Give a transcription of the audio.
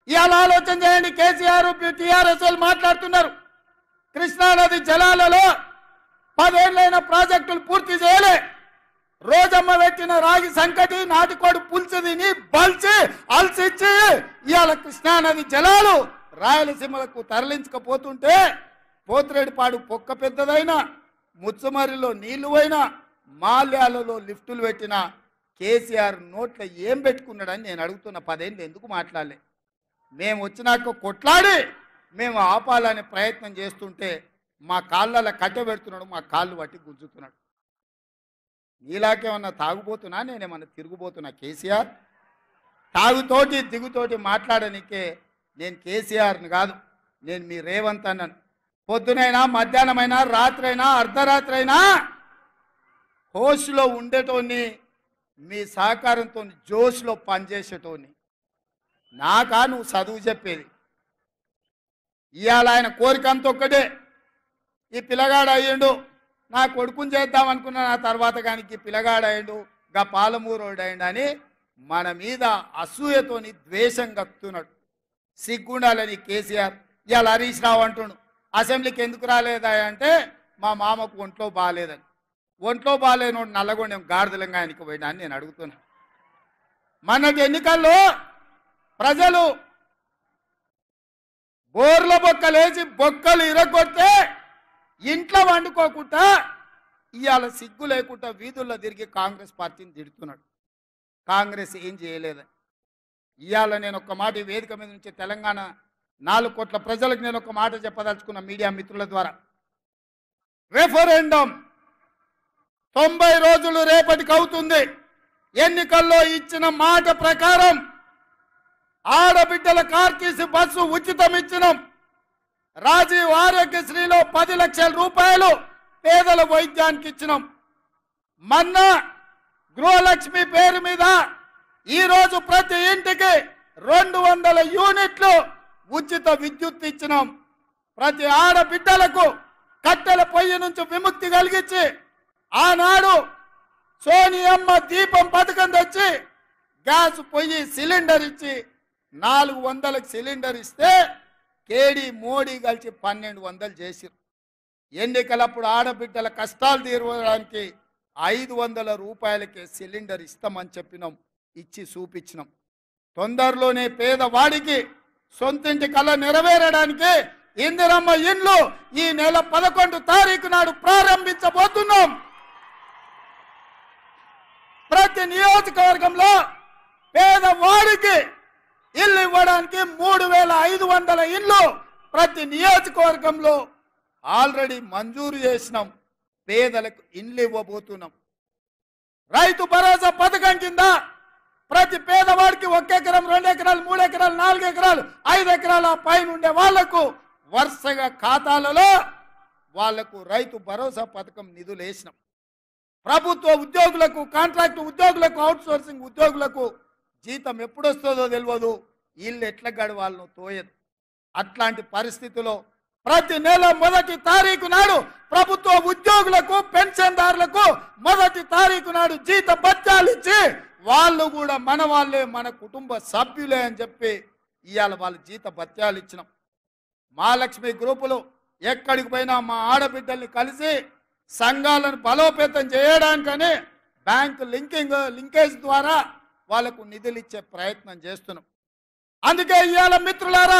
ఇవాళ ఆలోచన చేయండి. కేసీఆర్ టీఆర్ఎస్ మాట్లాడుతున్నారు కృష్ణానది జలాలలో 10 ఏళ్లైన ప్రాజెక్టులు పూర్తి చేయలే. రోజమ్మ పెట్టిన రాగి సంకటి నాటుకోడు పులుసు తిని బల్చి అల్సిచ్చి ఇవాళ కృష్ణానది జలాలు రాయలసీమలకు తరలించకపోతుంటే పోతిరెడ్డిపాడు పొక్క పెద్దదైనా ముచ్చమరిలో నీళ్లు అయినా మాల్యాలలో లిఫ్టులు పెట్టిన కేసీఆర్ నోట్ల ఏం పెట్టుకున్నాడని నేను అడుగుతున్న. 10 ఏళ్ళు ఎందుకు మాట్లాడలే? మేము వచ్చినాక కొట్లాడి మేము ఆపాలనే ప్రయత్నం చేస్తుంటే మా కాళ్ళ కట్టబెడుతున్నాడు, మా కాళ్ళు పట్టి గుంజుతున్నాడు. నీలాకేమన్నా తాగుబోతున్నా, నేనేమన్నా తిరుగుబోతున్నా? కేసీఆర్ తాగుతోటి దిగుతోటి మాట్లాడనికే నేను కేసీఆర్ని కాదు, నేను మీ రేవంత్ అన్నాను. పొద్దునైనా మధ్యాహ్నమైనా రాత్రైనా అర్ధరాత్రి అయినా హోస్లో ఉండేటోని, మీ సహకారంతో జోష్లో పనిచేసేటోని. నాకా నువ్వు చదువు చెప్పేది? ఇవాళ ఆయన కోరిక అంత ఒక్కటే, ఈ పిల్లగాడు అయ్యిండు, నా కొడుకుని చేద్దాం అనుకున్నా, నా తర్వాత కానీ పిల్లగాడు అయ్యిండు, గా పాలమూరోడు అయ్యిండు అని మన మీద అసూయతోని ద్వేషం కక్కుతున్నాడు. సిగ్గుండాలని కేసీఆర్. ఇవాళ హరీష్ రావు అంటుండు అసెంబ్లీకి ఎందుకు రాలేదా అంటే మా మామకు ఒంట్లో బాగాలేదని. ఒంట్లో బాగాలేనోడు నల్లగొండెం గాడిదలంగా ఆయనకి పోయినా అని నేను అడుగుతున్నా. మొన్నటి ఎన్నికల్లో ప్రజలు బోర్ల బొక్కలేసి బొక్కలు ఇరగొడితే ఇంట్లో వండుకోకుండా ఇవాళ సిగ్గు లేకుండా వీధుల్లో తిరిగి కాంగ్రెస్ పార్టీని తిడుతున్నాడు. కాంగ్రెస్ ఏం చేయలేదని. ఇవాళ నేను ఒక మాట ఈ వేదిక మీద నుంచి తెలంగాణ 4 కోట్ల ప్రజలకు నేను ఒక మాట చెప్పదలుచుకున్న మీడియా మిత్రుల ద్వారా. రెఫరెండం 90 రోజులు రేపటికి అవుతుంది. ఎన్నికల్లో ఇచ్చిన మాట ప్రకారం ఆడబిడ్డల ఆర్టీసీ బస్సు ఉచితం ఇచ్చినాం. రాజీవ్ ఆరోగ్యశ్రీలో 10 లక్షల రూపాయలు పేదల వైద్యానికి ఇచ్చినాం. మొన్న గృహలక్ష్మి పేరు మీద ఈరోజు ప్రతి ఇంటికి 200 యూనిట్లు ఉచిత విద్యుత్ ఇచ్చినాం. ప్రతి ఆడబిడ్డలకు కట్టెల పొయ్యి నుంచి విముక్తి కలిగించి ఆనాడు సోనియమ్మ దీపం పథకం తెచ్చి గ్యాస్ పొయ్యి సిలిండర్ ఇచ్చి 400కి సిలిండర్ ఇస్తే కేడీ మోడీ కలిసి 1200 చేసిరు. ఎన్నికలప్పుడు ఆడబిడ్డల కష్టాలు తీరడానికి 500 రూపాయలకే సిలిండర్ ఇస్తామని చెప్పినాం, ఇచ్చి చూపించినాం. తొందరలోనే పేదవాడికి సొంతింటి కళ నెరవేరడానికి ఇందిరమ్మ ఇండ్లు ఈ నెల 11 తారీఖు నాడు ప్రారంభించబోతున్నాం. ప్రతి నియోజకవర్గంలో పేదవాడికి ఇల్లు ఇవ్వడానికి 3500 ఇల్లు ప్రతి నియోజకవర్గంలో ఆల్రెడీ మంజూరు చేసినాం. పేదలకు ఇల్లు ఇవ్వబోతున్నాం. రైతు భరోసా పథకం కింద ప్రతి పేదవాడికి 1 ఎకరం 2 ఎకరాలు 3 ఎకరాలు 4 ఎకరాలు 5 ఎకరాల పైన ఉండే వాళ్లకు వరుసగా ఖాతాలలో వాళ్లకు రైతు భరోసా పథకం నిధులు వేసినాం. ప్రభుత్వ ఉద్యోగులకు, కాంట్రాక్ట్ ఉద్యోగులకు, అవుట్సోర్సింగ్ ఉద్యోగులకు జీతం ఎప్పుడు వస్తుందో తెలియదు, ఇల్లు ఎట్లా గడవాలనో తోయదు. అట్లాంటి పరిస్థితిలో ప్రతి నెల 1వ తారీఖు నాడు ప్రభుత్వ ఉద్యోగులకు, పెన్షన్దారులకు 1వ తారీఖు నాడు జీత భత్యాలు ఇచ్చి వాళ్ళు కూడా మన వాళ్ళే, మన కుటుంబ సభ్యులే అని చెప్పి ఇవాళ వాళ్ళ జీత భత్యాలు ఇచ్చినాం. మహాలక్ష్మి గ్రూపులు ఎక్కడికి పోయినా మా ఆడబిడ్డల్ని కలిసి సంఘాలను బలోపేతం చేయడానికని బ్యాంకు లింకేజ్ ద్వారా వాళ్ళకు నిధులు ఇచ్చే ప్రయత్నం చేస్తున్నాం. అందుకే ఇవాళ మిత్రులారా